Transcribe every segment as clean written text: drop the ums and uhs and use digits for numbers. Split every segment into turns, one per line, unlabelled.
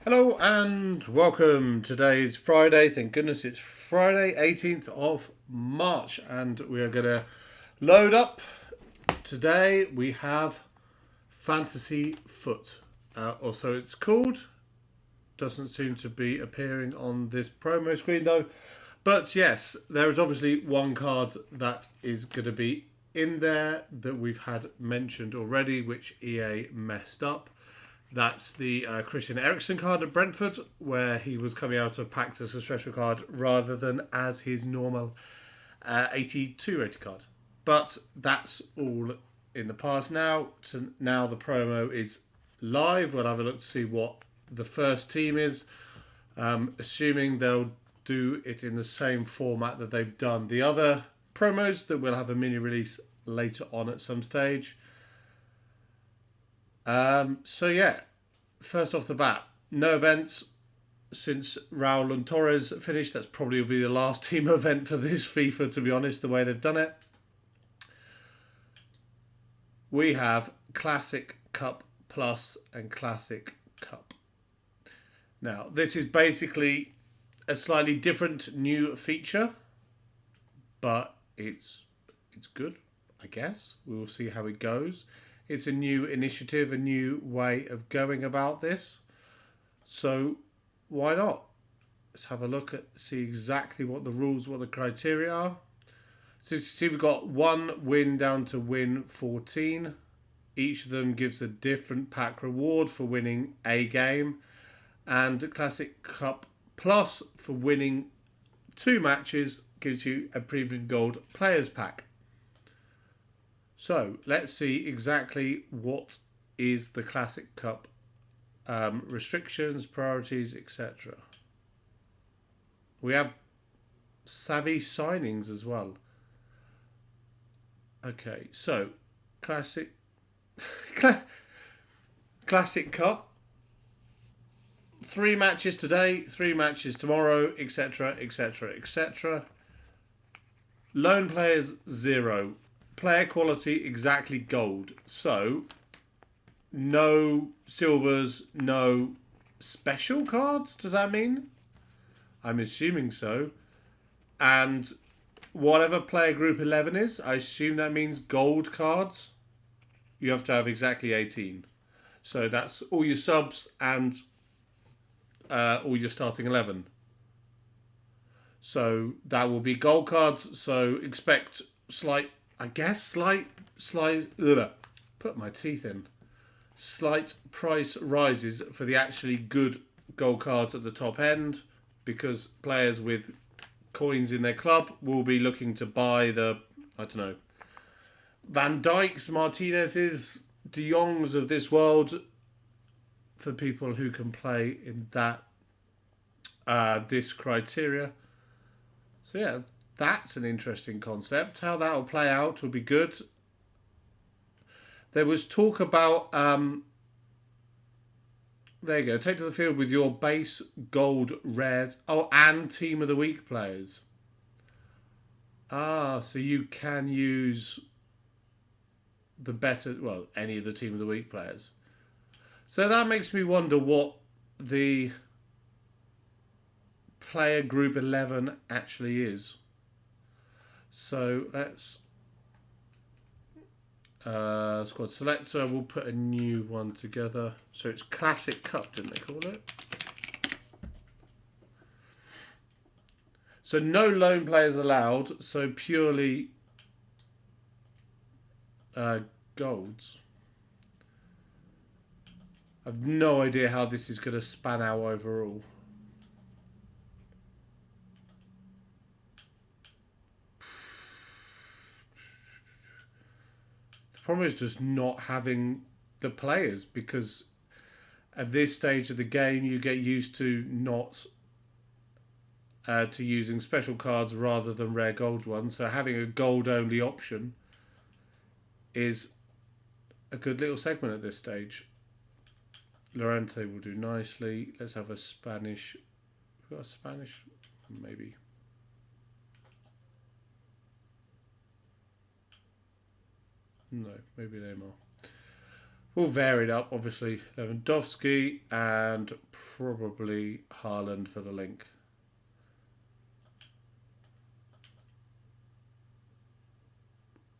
Hello and welcome. Today's Friday. Thank goodness it's Friday, 18th of March, and we are going to load up. Today we have Fantasy FUT, or so it's called. Doesn't seem to be appearing on this promo screen though. But yes, there is obviously one card that is going to be in there that we've had mentioned already, which EA messed up. That's the Christian Eriksen card at Brentford, where he was coming out of packs as a special card rather than as his normal 82 rated card. But that's all in the past now. So now the promo is live. We'll have a look to see what the first team is. Assuming they'll do it in the same format that they've done the other promos, that we'll have a mini release later on at some stage. So yeah, first off the bat, no events since Raul and Torres finished. That's probably will be the last team event for this FIFA, to be honest, the way they've done it. We have Classic Cup Plus and Classic Cup. Now, this is basically a slightly different new feature, but it's good, I guess. We will see how it goes. It's a new initiative, a new way of going about this. So why not? Let's have a look at see exactly what the rules, what the criteria are. So you see we've got one win down to win 14. Each of them gives a different pack reward for winning a game. And Classic Cup Plus for winning 2 matches gives you a premium gold players pack. So let's see exactly what is the Classic Cup restrictions, priorities, etc. We have savvy signings as well. Okay, so Classic Cup. 3 matches today, 3 matches tomorrow, etc., etc., etc. Lone players 0. Player quality exactly gold. So, no silvers, no special cards, does that mean? I'm assuming so. And whatever player group 11 is, I assume that means gold cards. You have to have exactly 18. So that's all your subs and all your starting 11. So that will be gold cards. So expect slight put my teeth in. Slight price rises for the actually good gold cards at the top end, because players with coins in their club will be looking to buy the, I don't know, Van Dijks, Martinez's, De Jongs of this world, for people who can play in that this criteria. So yeah, that's an interesting concept. How that will play out will be good. There was talk about there you go. Take to the field with your base gold rares. Oh, and team of the week players. Ah, so you can use the better, well, any of the team of the week players. So that makes me wonder what the player group 11 actually is. So let's squad selector. We'll put a new one together. So it's Classic Cup, didn't they call it? So no lone players allowed. So purely golds. I've no idea how this is going to span out overall. The problem is just not having the players, because at this stage of the game you get used to not to using special cards rather than rare gold ones. So having a gold only option is a good little segment at this stage. Lorente will do nicely. Let's have a Spanish. We've got a Spanish, maybe. No, maybe Neymar. All varied up, obviously. Lewandowski and probably Haaland for the link.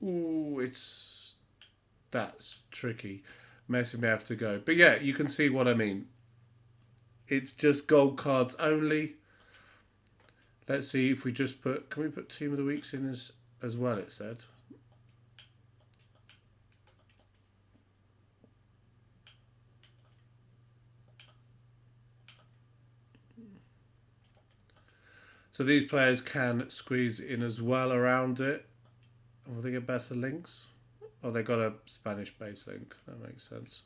Ooh, that's tricky. Messi may have to go. But yeah, you can see what I mean. It's just gold cards only. Let's see if we just put... Can we put Team of the Weeks in as well, it said. So these players can squeeze in as well around it. Will they get better links? Oh, they got a Spanish-based link. That makes sense.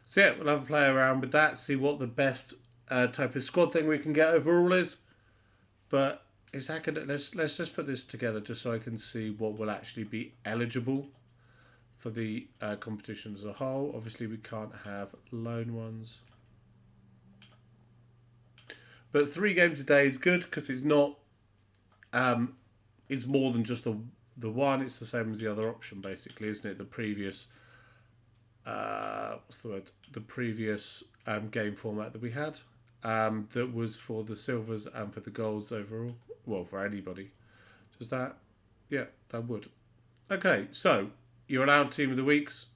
So yeah, we'll have a play around with that, see what the best type of squad thing we can get overall is. But is that gonna, let's just put this together just so I can see what will actually be eligible for the competition as a whole. Obviously, we can't have loan ones. But 3 games a day is good because it's not. It's more than just the one. It's the same as the other option, basically, isn't it? The previous. What's the word? The previous game format that we had. That was for the silvers and for the golds overall. Well, for anybody. Does that? Yeah, that would. Okay, so you're allowed Team of the Weeks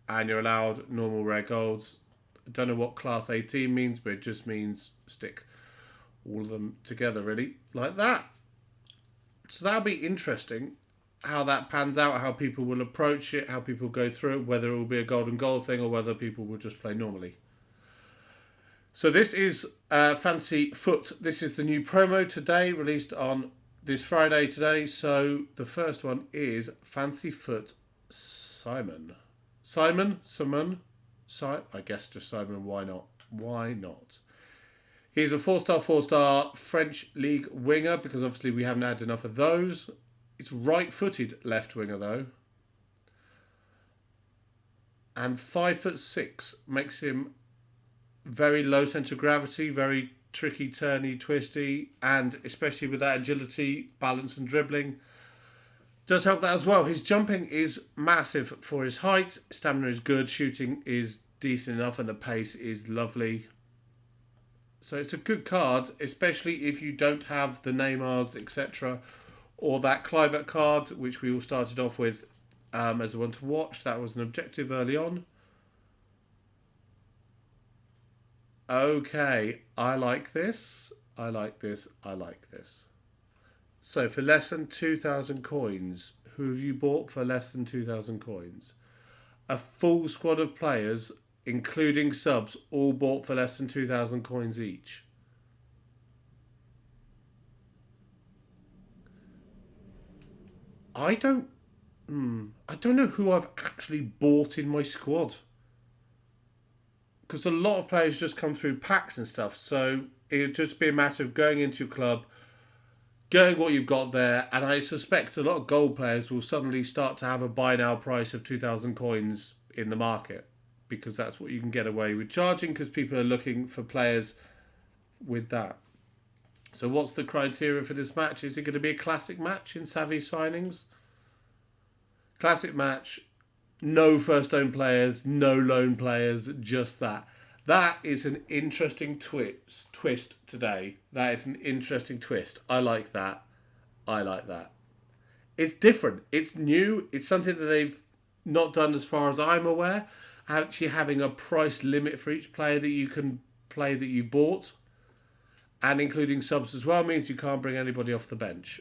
and you're allowed normal rare golds. I don't know what Class 18 means, but it just means stick all of them together, really, like that. So that'll be interesting how that pans out, how people will approach it, how people go through it, whether it will be a golden goal thing or whether people will just play normally. So this is Fantasy FUT. This is the new promo today, released on this Friday today. So the first one is Fantasy FUT Simon. I guess just Simon, why not? Why not? He's a 4-star French league winger because obviously we haven't had enough of those. It's right-footed left winger though. And 5'6" makes him very low centre of gravity, very tricky, turny, twisty, and especially with that agility, balance and dribbling, does help that as well. His jumping is massive for his height, stamina is good, shooting is decent enough, and the pace is lovely. So it's a good card, especially if you don't have the Neymars, etc., or that Kluivert card, which we all started off with as a one to watch. That was an objective early on. Okay, I like this. I like this. I like this. So for less than 2,000 coins, who have you bought for less than 2,000 coins? A full squad of players, including subs, all bought for less than 2,000 coins each. I don't know who I've actually bought in my squad. Because a lot of players just come through packs and stuff. So it'd just be a matter of going into your club, going what you've got there, and I suspect a lot of gold players will suddenly start to have a buy now price of 2,000 coins in the market. Because that's what you can get away with charging, because people are looking for players with that. So what's the criteria for this match? Is it going to be a classic match in Savvy Signings? Classic match, no first own players, no loan players, just that. That is an interesting twist today. That is an interesting twist. I like that. I like that. It's different. It's new. It's something that they've not done as far as I'm aware. Actually having a price limit for each player that you can play that you bought, and including subs as well, means you can't bring anybody off the bench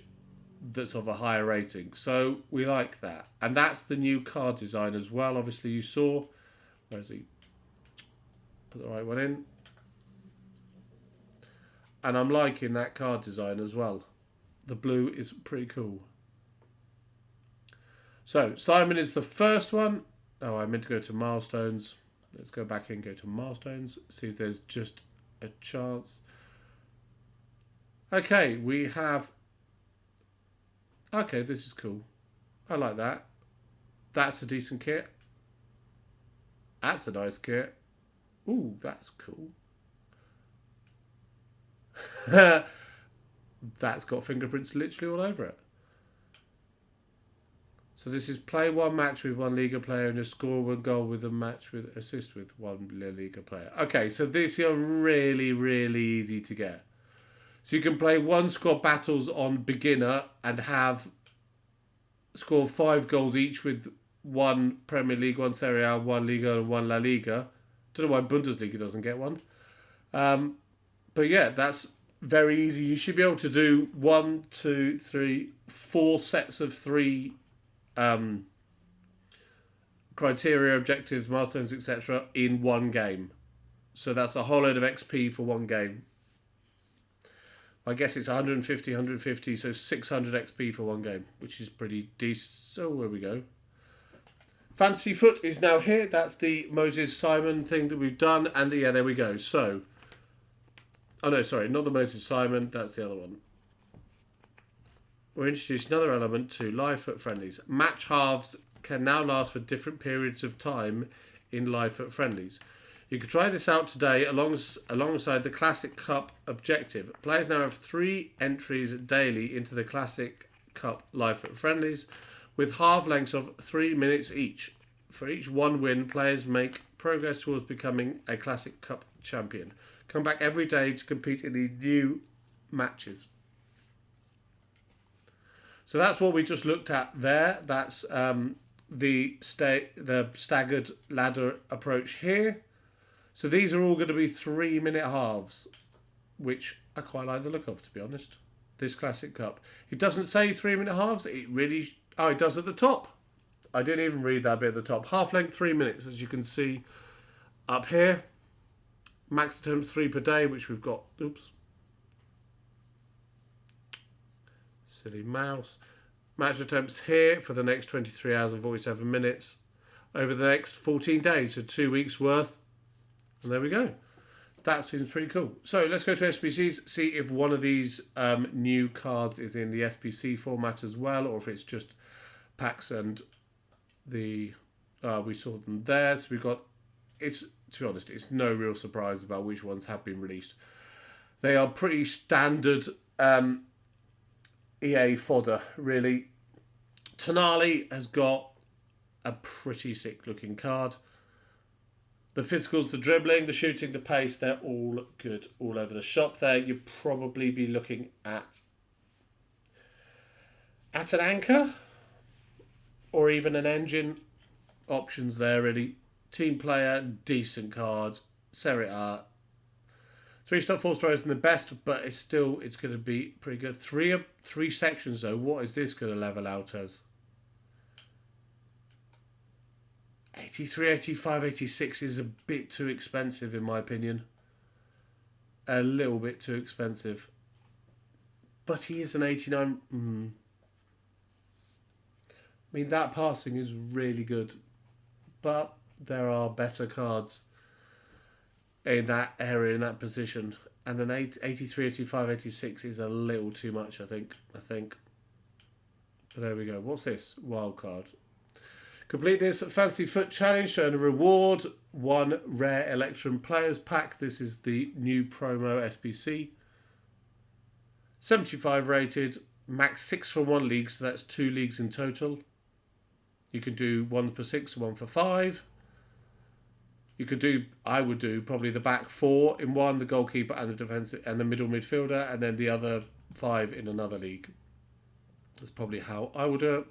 that's of a higher rating. So we like that. And that's the new card design as well. Obviously you saw. Where is he? Put the right one in. And I'm liking that card design as well. The blue is pretty cool. So Simon is the first one. Oh, I meant to go to milestones. Let's go back in, go to milestones. See if there's just a chance. Okay, we have... Okay, this is cool. I like that. That's a decent kit. That's a nice kit. Ooh, that's cool. That's got fingerprints literally all over it. So this is play one match with one Liga player and just score one goal with a match with assist with one La Liga player. Okay, so these are really, really easy to get. So you can play one squad battles on beginner and have score 5 goals each with one Premier League, one Serie A, one Liga, and one La Liga. Don't know why Bundesliga doesn't get one. But yeah, that's very easy. You should be able to do 1, 2, 3, 4 sets of 3 criteria, objectives, milestones, etc. in one game. So that's a whole load of XP for one game. I guess it's 150, so 600 XP for one game, which is pretty decent. So where we go. Fantasy FUT is now here. That's the Moses Simon thing that we've done. And yeah, there we go. So, oh no, sorry, not the Moses Simon. That's the other one. We're introducing another element to live FUT friendlies. Match halves can now last for different periods of time in live FUT friendlies. You can try this out today alongside the Classic Cup objective. Players now have 3 entries daily into the Classic Cup live FUT friendlies with half lengths of 3 minutes each. For each one win, players make progress towards becoming a Classic Cup champion. Come back every day to compete in these new matches. So that's what we just looked at there. That's the staggered ladder approach here. So these are all going to be 3-minute halves, which I quite like the look of, to be honest. This Classic Cup. It doesn't say 3-minute halves. It really... Oh, it does at the top. I didn't even read that bit at the top. Half length, 3 minutes, as you can see up here. Max attempts 3 per day, which we've got... Oops. Silly mouse. Match attempts here for the next 23 hours and 47 minutes. Over the next 14 days, so 2 weeks worth. And there we go. That seems pretty cool. So let's go to SBCs, see if one of these new cards is in the SBC format as well, or if it's just packs and the... we saw them there. So we've got... It's, to be honest, it's no real surprise about which ones have been released. They are pretty standard EA fodder, really. Tonali has got a pretty sick looking card. The physicals, the dribbling, the shooting, the pace, they're all good all over the shop there. You'd probably be looking at an anchor or even an engine. Options there, really. Team player, decent card. Serie A. 3-star, 4-star isn't the best, but it's going to be pretty good. Three sections, though. What is this going to level out as? 83, 85, 86 is a bit too expensive, in my opinion. A little bit too expensive. But he is an 89. I mean, that passing is really good. But there are better cards in that area, in that position. And an 83, 85, 86 is a little too much, I think. But there we go. What's this? Wild card. Complete this Fantasy FUT challenge to earn a reward. 1 rare Electrum Players Pack. This is the new promo SBC. 75 rated. Max 6 for 1 league, so that's 2 leagues in total. You can do 1 for 6 and 1 for 5. You could do, I would do probably the back 4 in one, the goalkeeper and the defensive and the middle midfielder, and then the other 5 in another league. That's probably how I would do it.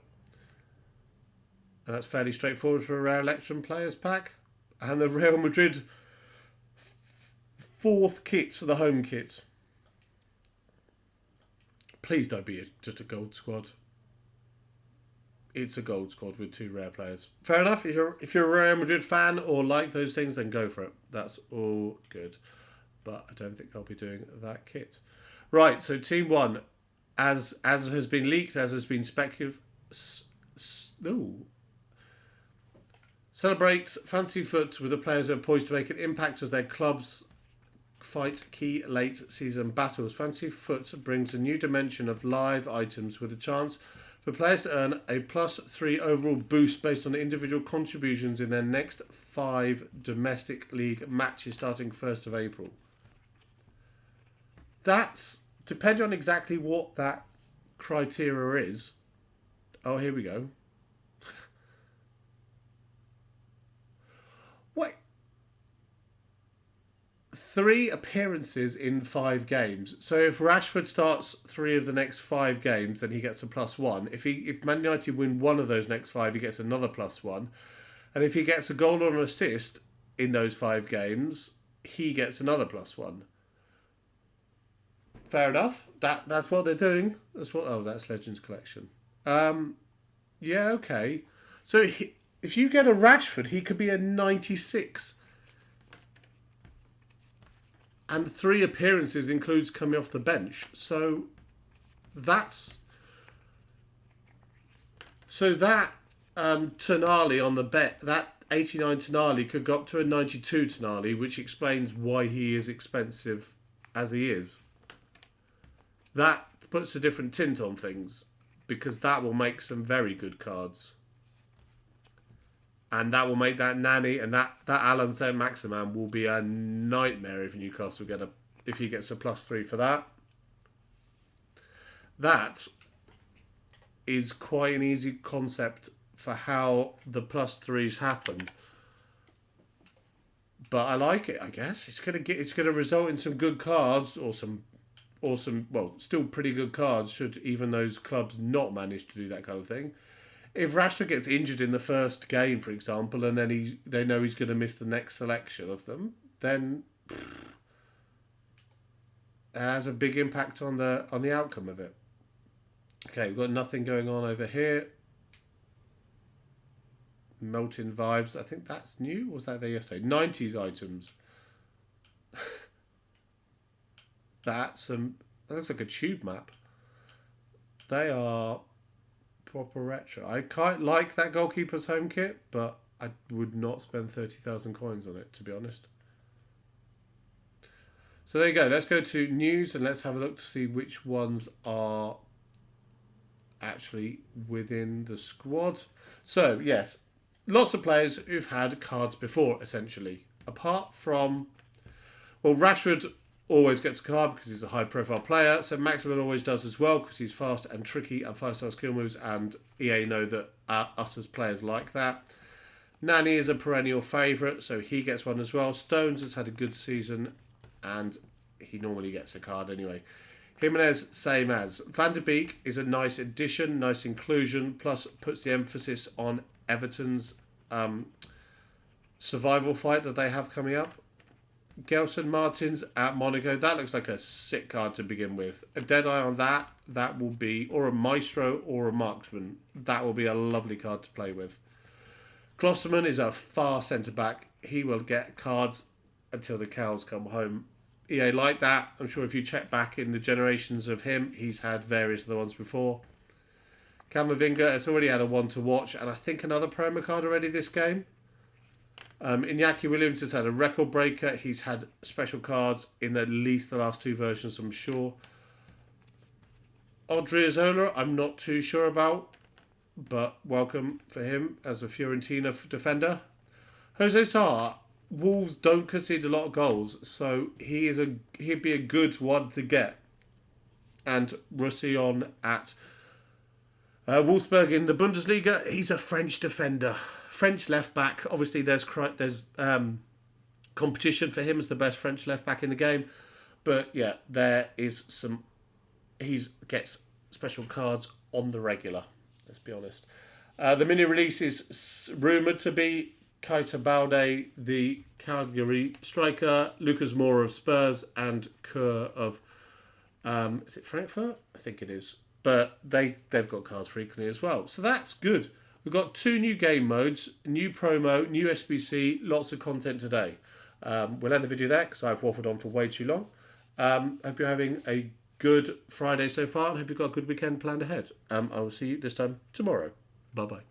And that's fairly straightforward for a rare Electrum Players Pack. And the Real Madrid 4th kits are the home kits. Please don't be just a gold squad. It's a gold squad with 2 rare players. Fair enough. If you're a Real Madrid fan or like those things, then go for it. That's all good. But I don't think I'll be doing that kit. Right, so Team 1, as has been leaked, as has been speculated... Celebrate Fantasy FUT with the players who are poised to make an impact as their clubs fight key late season battles. Fantasy FUT brings a new dimension of live items with a chance for players to earn a +3 overall boost based on individual contributions in their next 5 domestic league matches starting 1st of April. That's, depending on exactly what that criteria is. Oh, here we go. 3 appearances in 5 games. So if Rashford starts 3 of the next 5 games, then he gets a +1. If Man United win 1 of those next 5, he gets another +1. And if he gets a goal or an assist in those 5 games, he gets another +1. Fair enough. That's what they're doing. That's Legends Collection. Yeah, okay. So if you get a Rashford, he could be a 96. And 3 appearances includes coming off the bench. So that Tonali on the bet, that 89 Tonali could go up to a 92 Tonali, which explains why he is expensive as he is. That puts a different tint on things, because that will make some very good cards. And that will make that Nani and that Alan Saint-Maximin will be a nightmare if Newcastle if he gets a +3 for that. That is quite an easy concept for how the +3s happen. But I like it, I guess. It's gonna result in some good cards or some well, still pretty good cards should even those clubs not manage to do that kind of thing. If Rashford gets injured in the first game, for example, and then they know he's going to miss the next selection of them, then it has a big impact on the outcome of it. Okay, we've got nothing going on over here. Melting Vibes. I think that's new. Or was that there yesterday? 90s items. That looks like a tube map. They are proper retro. I quite like that goalkeeper's home kit, but I would not spend 30,000 coins on it, to be honest. So there you go. Let's go to news and let's have a look to see which ones are actually within the squad. So, yes, lots of players who've had cards before, essentially. Apart from, well, Rashford always gets a card because he's a high-profile player. Saint-Maximin always does as well because he's fast and tricky and 5-star skill moves, and EA know that us as players like that. Nani is a perennial favourite, so he gets one as well. Stones has had a good season, and he normally gets a card anyway. Jimenez, same as. Van der Beek is a nice addition, nice inclusion, plus puts the emphasis on Everton's survival fight that they have coming up. Gelson Martins at Monaco. That looks like a sick card to begin with. A Deadeye on that will be, or a Maestro or a Marksman. That will be a lovely card to play with. Klosserman is a far centre-back. He will get cards until the cows come home. EA like that. I'm sure if you check back in the generations of him, he's had various other ones before. Camavinga has already had a one to watch, and I think another promo card already this game. Iñaki Williams has had a record breaker. He's had special cards in at least the last 2 versions, I'm sure. Odriozola, I'm not too sure about, but welcome for him as a Fiorentina defender. Jose Sarr, Wolves don't concede a lot of goals, so he'd be a good one to get. And Roussillon at Wolfsburg in the Bundesliga, he's a French defender. French left back. Obviously, there's competition for him as the best French left back in the game. But yeah, there is some. He gets special cards on the regular. Let's be honest. The mini release is rumoured to be Keita Balde, the Calgary striker, Lucas Moura of Spurs, and Kerr of is it Frankfurt? I think it is. But they've got cards frequently as well. So that's good. We've got 2 new game modes, new promo, new SBC, lots of content today. We'll end the video there because I've waffled on for way too long. Hope you're having a good Friday so far and hope you've got a good weekend planned ahead. I will see you this time tomorrow. Bye-bye.